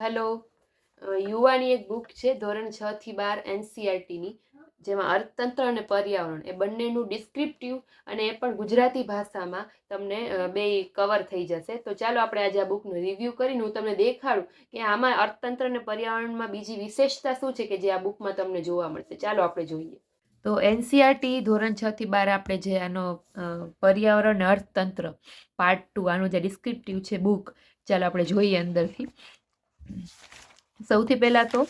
Hello. યુવાની એક book છે ધોરણ 6 થી 12 એનસીઆરટીની, જેમાં અર્થતંત્ર અને પર્યાવરણ એ બંનેનું ડિસ્ક્રિપ્ટિવ અને એ પણ ગુજરાતી ભાષામાં તમને બે કવર થઈ જશે. તો ચાલો આપણે આજે આ બુકનું રિવ્યૂ કરીને હું તમને દેખાડું કે આમાં અર્થતંત્ર અને પર્યાવરણમાં બીજી વિશેષતા શું છે કે જે આ બુકમાં તમને જોવા મળશે. ચાલો આપણે જોઈએ. તો એનસીઆરટી ધોરણ 6 થી 12 આપણે જે આનો પર્યાવરણ અને અર્થતંત્ર પાર્ટ 2 આનું જે ડિસ્ક્રિપ્ટિવ છે બુક, ચાલો આપણે જોઈએ અંદરથી. સૌથી પહેલા તો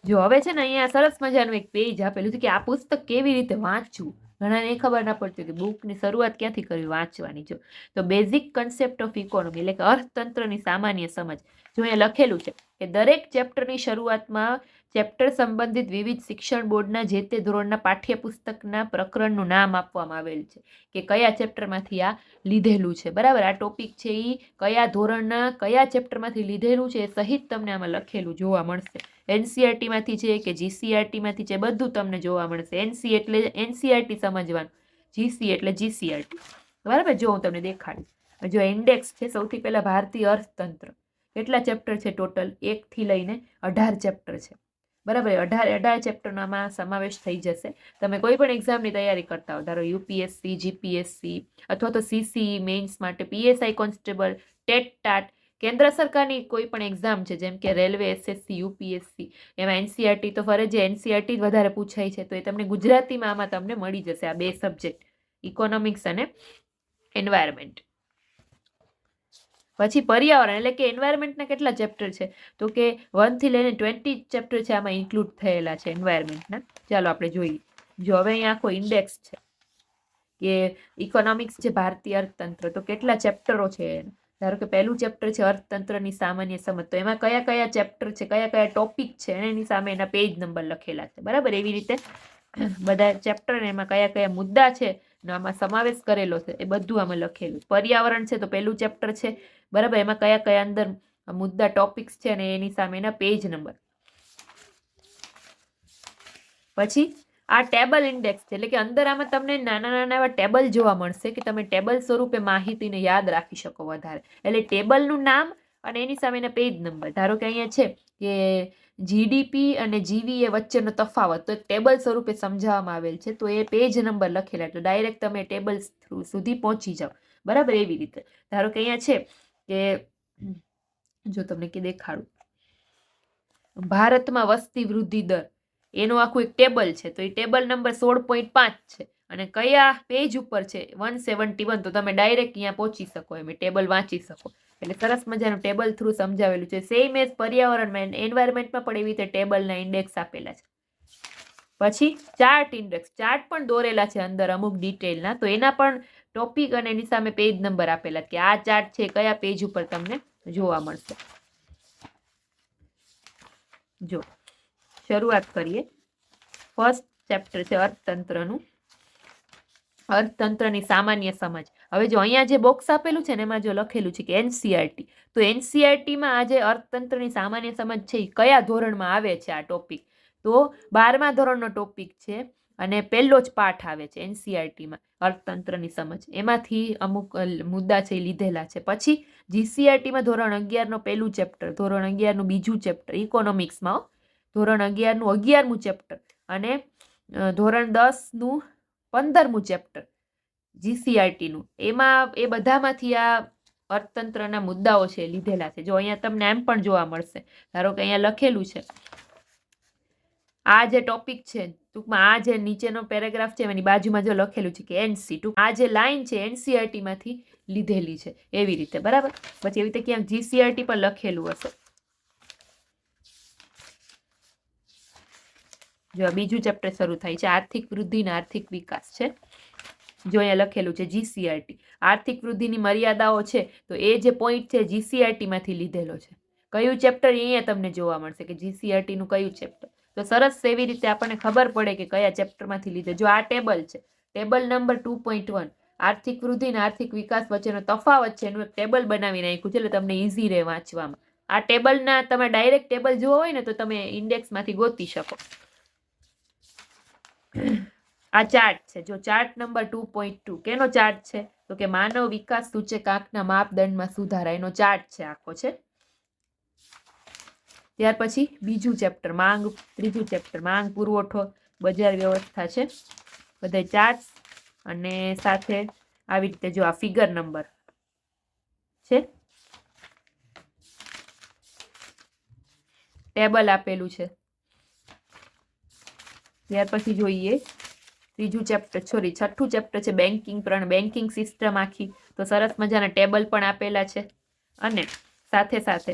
જો હવે છે ને અહીંયા સરસ મજાનું એક પેજ આપેલું છે કે આ પુસ્તક કેવી રીતે વાંચવું. ઘણાને એ ખબર ના પડતી કે બુકની શરૂઆત ક્યાંથી કરવી વાંચવાની. જો તો બેઝિક કન્સેપ્ટ ઓફ ઇકોનોમી એટલે કે અર્થતંત્રની સામાન્ય સમજ. જો અહીંયા લખેલું છે કે દરેક ચેપ્ટરની શરૂઆતમાં ચેપ્ટર સંબંધિત વિવિધ શિક્ષણ બોર્ડના જે તે ધોરણના પાઠ્યપુસ્તકના પ્રકરણનું નામ આપવામાં આવેલ છે કે કયા ચેપ્ટરમાંથી આ લીધેલું છે. બરાબર, આ ટોપિક છે એ કયા ધોરણના કયા ચેપ્ટરમાંથી લીધેલું છે એ સહિત તમને આમાં લખેલું જોવા મળશે. એનસીઆરટીમાંથી છે કે જીસીઆરટીમાંથી છે, બધું તમને જોવા મળશે. એનસી એટલે એનસીઆરટી સમજવાનું, જીસી એટલે જીસીઆરટી. બરાબર, જો હું તમને દેખાડીશ. જો ઇન્ડેક્સ છે, સૌથી પહેલા ભારતીય અર્થતંત્ર. કેટલા ચેપ્ટર છે ટોટલ? 1 થી લઈને 18 ચેપ્ટર છે. બરાબર, 18 ચેપ્ટરનો આમાં સમાવેશ થઈ જશે. તમે કોઈ પણ એક્ઝામની તૈયારી કરતા હો, ધારો યુપીએસસી, જીપીએસસી અથવા તો સીસી મેઇન્સ માટે, પીએસઆઈ કોન્સ્ટેબલ, ટેટ ટાટ, કેન્દ્ર સરકારની કોઈ પણ એક્ઝામ છે જેમ કે રેલવે, એસએસસી, યુપીએસસી, એમાં એનસીઆરટી તો ફરજિયાત એનસીઆરટી જ વધારે પૂછાય છે. તો એ તમને ગુજરાતીમાં આમાં તમને મળી જશે આ બે સબ્જેક્ટ, ઇકોનોમિક્સ અને એન્વાયરમેન્ટ. પછી પર્યાવરણ એટલે કે એન્વાયરમેન્ટના કેટલા ચેપ્ટર છે તો કે 1 થી લઈને 20 ચેપ્ટર છે આમાં ઇન્ક્લુડ થયેલા છે એન્વાયરમેન્ટના. ચાલો આપણે જોઈએ. જો હવે અહીંયા આખો ઇન્ડેક્સ છે કે ઇકોનોમિક્સ છે, ભારતીય અર્થતંત્ર, તો કેટલા ચેપ્ટરો છે. ધારો કે પહેલું ચેપ્ટર છે અર્થતંત્રની સામાન્ય સમજ. તો એમાં કયા કયા ચેપ્ટર છે, કયા કયા ટોપિક છે એની સામે એના પેજ નંબર લખેલા છે. બરાબર, એવી રીતે બધા ચેપ્ટર એમાં કયા કયા મુદ્દા છે આમાં સમાવેશ કરેલો છે એ બધું આમાં લખેલું. પર્યાવરણ છે તો પહેલું ચેપ્ટર છે. બરાબર, એમાં કયા કયા અંદર મુદ્દા ટોપિક્સ છે અને એની સામેના પેજ નંબર. પછી આ ટેબલ ઇન્ડેક્સ છે એટલે કે અંદર આમાં તમને નાના નાના એવા ટેબલ જોવા મળશે કે તમે ટેબલ સ્વરૂપે માહિતીને યાદ રાખી શકો વધારે. એટલે ટેબલનું નામ અને એની સામેના પેજ નંબર. ધારો કે અહીંયા છે કે જીડીપી અને જીવીએ વચ્ચેનો તફાવત તો ટેબલ સ્વરૂપે સમજાવવામાં આવેલ છે. તો એ પેજ નંબર લખેલા એટલે ડાયરેક્ટ તમે ટેબલ સુધી પહોંચી જાઓ. બરાબર, એવી રીતે ધારો કે અહીંયા છે કે જો તમને કે દેખાડું, ભારતમાં વસ્તી વૃદ્ધિ દર એનું આખું એક ટેબલ છે. તો એ ટેબલ નંબર 16.5 છે અને કયા પેજ ઉપર છે 171. તો તમે ડાયરેક્ટ અહીંયા પહોંચી શકો, એમ ટેબલ વાંચી શકો. એટલે સરસ મજાનું ટેબલ થ્રુ સમજાવેલું છે. સેમ એઝ પર્યાવરણમાં એન્વાયરમેન્ટમાં પણ એવી રીતે ટેબલના ઇન્ડેક્સ આપેલા છે. પછી ચાર્ટ ઇન્ડેક્સ, ચાર્ટ પણ દોરેલા છે અંદર અમુક ડિટેલના. તો એના પણ ટોપિક અને એની સામે પેજ નંબર આપેલા કે આ ચાર્ટ છે કયા પેજ ઉપર તમને જોવા મળશે. જો શરૂઆત કરીએ. ફર્સ્ટ ચેપ્ટર છે અર્થતંત્રનું, અર્થતંત્રની સામાન્ય સમજ. હવે જો અહીંયા જે બોક્સ આપેલું છે ને એમાં જો લખેલું છે કે એનસીઆરટી, તો એનસીઆરટીમાં આ જે અર્થતંત્રની સામાન્ય સમજ છે એ કયા ધોરણમાં આવે છે આ ટોપિક? તો 12મા ધોરણનો ટોપિક છે અને પહેલો જ પાઠ આવે છે એનસીઆરટીમાં અર્થતંત્રની સમજ. એમાંથી અમુક મુદ્દા છે એ લીધેલા છે. પછી જીસીઆરટીમાં ધોરણ 11નો પહેલું ચેપ્ટર, ધોરણ 11નું બીજું ચેપ્ટર ઇકોનોમિક્સમાં, ધોરણ 11નું 11મું ચેપ્ટર અને ધોરણ 10નું 15મું ચેપ્ટર જીસીઆરટીનું. એમાં એ બધામાંથી આ અર્થતંત્રના મુદ્દાઓ છે લીધેલા છે. જો અહીંયા તમને એમ પણ જોવા મળશે, ધારો કે અહીંયા લખેલું છે આ જે ટોપિક છે ટૂંકમાં આ જે નીચેનો પેરેગ્રાફ છે એની બાજુમાં જો લખેલું છે કે એનસી, આ જે લાઈન છે એનસીઆરટી માંથી લીધેલી છે એવી રીતે. બરાબર, પછી એવી રીતે ક્યાંક જીસીઆરટી પર લખેલું હશે. જો બીજું ચેપ્ટર શરૂ થાય છે આર્થિક વૃદ્ધિ અને આર્થિક વિકાસ છે. જો અહીંયા લખેલું છે જીસીઆરટી, આર્થિક વૃદ્ધિની મર્યાદાઓ છે. તો એ જે પોઈન્ટ છે જીસીઆરટી માંથી લીધેલો છે. કયું ચેપ્ટર અહીંયા તમને જોવા મળશે કે જીસીઆરટી નું કયું ચેપ્ટર. તો સરસ એવી રીતે આપણને ખબર પડે કે કયા ચેપ્ટરમાંથી લીધે. જો આ ટેબલ છે, ટેબલ નંબર 2.1, આર્થિક વૃદ્ધિ અને આર્થિક વિકાસ વચ્ચેનો તફાવત છે એનું એક ટેબલ બનાવી નાખ્યું છે એટલે તમને ઈઝી રહે વાંચવામાં. આ ટેબલના તમે ડાયરેક્ટ ટેબલ જોવો હોય ને તો તમે ઇન્ડેક્સમાંથી ગોતી શકો. આ ચાર્ટ છે, જો ચાર્ટ નંબર 2.2 કેનો ચાર્ટ છે તો કે માનવ વિકાસ સૂચકાંકના માપદંડમાં સુધારા, એનો ચાર્ટ છે આખો છે. ત્યાર પછી બીજું ચેપ્ટર માંગ, ત્રીજું ચેપ્ટર માંગ પુરવઠો, બજાર વ્યવસ્થા છે, બધા ચાર્ટ્સ અને સાથે આવી રીતે જો આ ફિગર નંબર છે, ટેબલ આપેલું છે. ત્યાર પછી જોઈએ ત્રીજું ચેપ્ટર છઠ્ઠું ચેપ્ટર છે બેન્કિંગ બેન્કિંગ સિસ્ટમ આખી, તો સરસ મજાના ટેબલ પણ આપેલા છે અને સાથે સાથે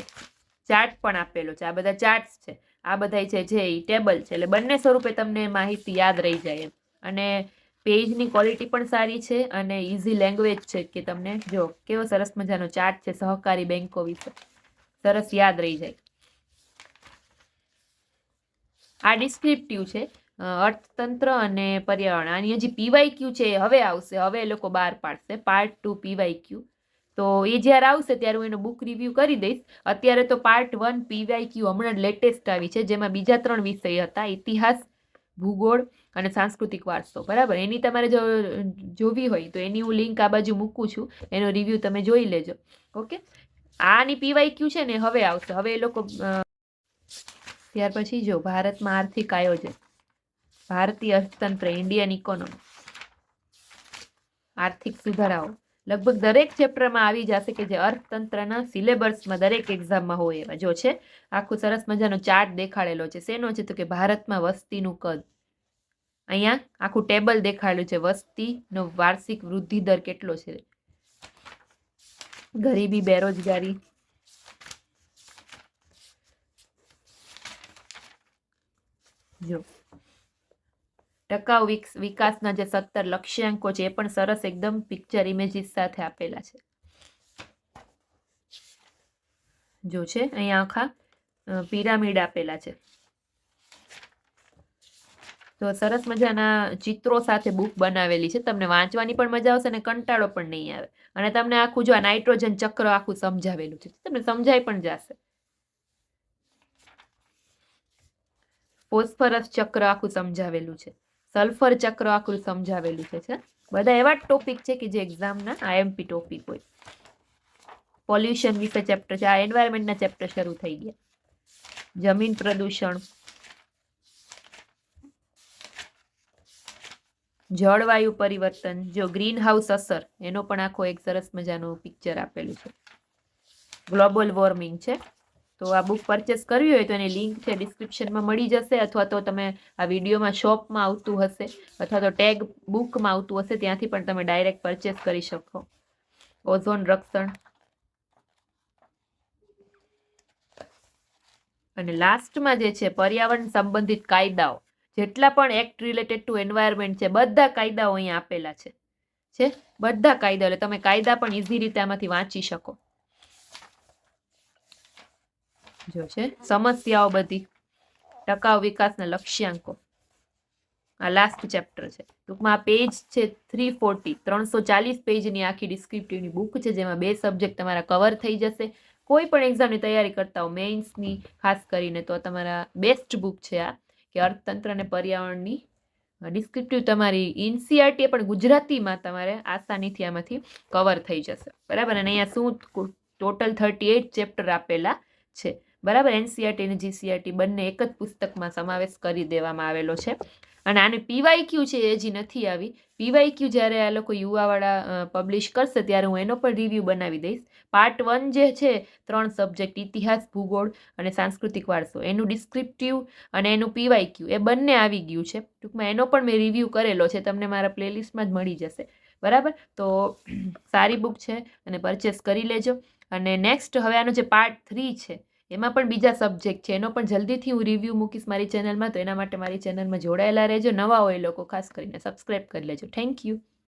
ચાર્ટ પણ આપેલો છે. આ બધા ચાર્ટ્સ છે, આ બધા છે જે ટેબલ છે, એટલે બંને સ્વરૂપે તમને માહિતી યાદ રહી જાય એમ. અને પેજની ક્વોલિટી પણ સારી છે અને ઇઝી લેંગ્વેજ છે કે તમને જો કેવો સરસ મજાનો ચાર્ટ છે સહકારી બેન્કો વિશે, સરસ યાદ રહી જાય. આ ડિસ્ક્રિપ્ટિવ છે, અર્થતંત્ર અને પર્યાવરણ. આની હજી પીવાયક્યુ છે એ હવે આવશે, હવે એ લોકો બહાર પાડશે પાર્ટ 2 પીવાયક્યુ. તો એ જ્યારે આવશે ત્યારે હું એનો બુક રિવ્યુ કરી દઈશ. અત્યારે તો પાર્ટ 1 પીવાયક્યુ હમણાં લેટેસ્ટ આવી છે, જેમાં બીજા 3 વિષય હતા, ઇતિહાસ, ભૂગોળ અને સાંસ્કૃતિક વારસો. બરાબર, એની તમારે જો જોવી હોય તો એની હું લિંક આ બાજુ મૂકું છું, એનો રિવ્યુ તમે જોઈ લેજો. ઓકે, આની પીવાયક્યુ છે ને હવે આવશે, હવે એ લોકો. ત્યાર પછી જો ભારતમાં આર્થિક આયોજન, ભારતીય અર્થતંત્ર, ઇન્ડિયન ઇકોનોમી, આર્થિક સુધારાઓ, લગભગ દરેક ચેપ્ટરમાં આવી જશે કે જે અર્થતંત્રના સિલેબસમાં દરેક એક્ઝામમાં હોય એવા. જો છે આખું સરસ મજાનો ચાર્ટ દેખાડેલો છે. શેનો છે? તો કે ભારતમાં વસ્તીનું કદ. અહીંયા આખું ટેબલ દેખાડેલું છે, વસ્તીનો વાર્ષિક વૃદ્ધિ દર કેટલો છે, ગરીબી, બેરોજગારી, જો ટકાઉ વિકાસના જે 17 લક્ષ્યાંકો છે એ પણ સરસ એકદમ પિક્ચર ઇમેજીસ સાથે આપેલા છે. જો છે અહીંયા આખા પિરામિડ આપેલા છે, તો સરસ મજાના ચિત્રો સાથે બુક બનાવેલી છે. તમને વાંચવાની પણ મજા આવશે અને કંટાળો પણ નહીં આવે. અને તમને આખું જો આ નાઇટ્રોજન ચક્ર આખું સમજાવેલું છે, તમને સમજાઈ પણ જશે. ફોસ્ફરસ ચક્ર આખું સમજાવેલું છે, સલ્ફર ચક્ર આખું સમજાવેલું છે. બધા એવા ટોપિક છે કે જે એક્ઝામના આઈએમપી ટોપિક હોય. પોલ્યુશન વિશે ચેપ્ટર છે, આ એન્વાયરમેન્ટના ચેપ્ટર શરૂ થઈ ગયા. જમીન પ્રદૂષણ, જળવાયુ પરિવર્તન, જો ગ્રીન હાઉસ અસર, એનો પણ આખો એક સરસ મજાનું પિક્ચર આપેલું છે. ગ્લોબલ વોર્મિંગ છે. તો આ બુક પરચેસ કરવી હોય તો એની લિંક છે ડિસ્ક્રિપ્શનમાં મળી જશે, અથવા તો તમે આ વિડીયોમાં શોપમાં આવતું હશે અથવા તો ટેગ બુકમાં આવતું હશે, ત્યાંથી પણ તમે ડાયરેક્ટ પરચેસ કરી શકો. ઓઝોન રક્ષણ અને લાસ્ટમાં જે છે પર્યાવરણ સંબંધિત કાયદાઓ, જેટલા પણ એક્ટ રિલેટેડ ટુ એન્વાયરમેન્ટ છે બધા કાયદાઓ અહીંયા આપેલા છે. બધા કાયદા, એટલે તમે કાયદા પણ ઇઝી રીતે આમાંથી વાંચી શકો. જો છે સમસ્યાઓ બધી, ટકાઉ વિકાસના લક્ષ્યાંકો, આ લાસ્ટ ચેપ્ટર છે. ટૂંકમાં આ પેજ છે 340 પેજની આખી ડિસ્ક્રિપ્ટિવની બુક છે, જેમાં 2 સબ્જેક્ટ તમારા કવર થઈ જશે. કોઈ પણ એક્ઝામની તૈયારી કરતા હો, મેઇન્સની ખાસ કરીને, તો તમારા બેસ્ટ બુક છે આ, કે અર્થતંત્ર અને પર્યાવરણની ડિસ્ક્રિપ્ટિવ તમારી એનસીઈઆરટી પણ ગુજરાતીમાં તમારે આસાનીથી આમાંથી કવર થઈ જશે. બરાબર, અને અહીંયા શું ટોટલ 38 ચેપ્ટર આપેલા છે. બરાબર, એનસીઈઆરટી અને જીસીઈઆરટી બંને એક જ પુસ્તકમાં સમાવેશ કરી દેવામાં આવેલો છે. અને આની પીવાયક્યુ છે એ હજી નથી આવી. પીવાયક્યુ જ્યારે આ લોકો યુવાવાળા પબ્લિશ કરશે ત્યારે હું એનો પણ રિવ્યૂ બનાવી દઈશ. પાર્ટ 1 જે છે 3 સબ્જેક્ટ, ઇતિહાસ, ભૂગોળ અને સાંસ્કૃતિક વારસો, એનું ડિસ્ક્રિપ્ટિવ અને એનું પીવાયક્યુ એ બંને આવી ગયું છે. ટૂંકમાં એનો પણ મેં રિવ્યૂ કરેલો છે, તમને મારા પ્લેલિસ્ટમાં જ મળી જશે. બરાબર, તો સારી બુક છે અને પરચેસ કરી લેજો. અને નેક્સ્ટ હવે આનો જે પાર્ટ 3 છે એમાં પણ બીજા સબ્જેક્ટ છે, એનો પણ જલ્દીથી હું રિવ્યૂ મૂકીશ મારી ચેનલમાં. તો એના માટે મારી ચેનલમાં જોડાયેલા રહેજો. નવા હોય લોકો ખાસ કરીને સબસ્ક્રાઈબ કરી લેજો. Thank you.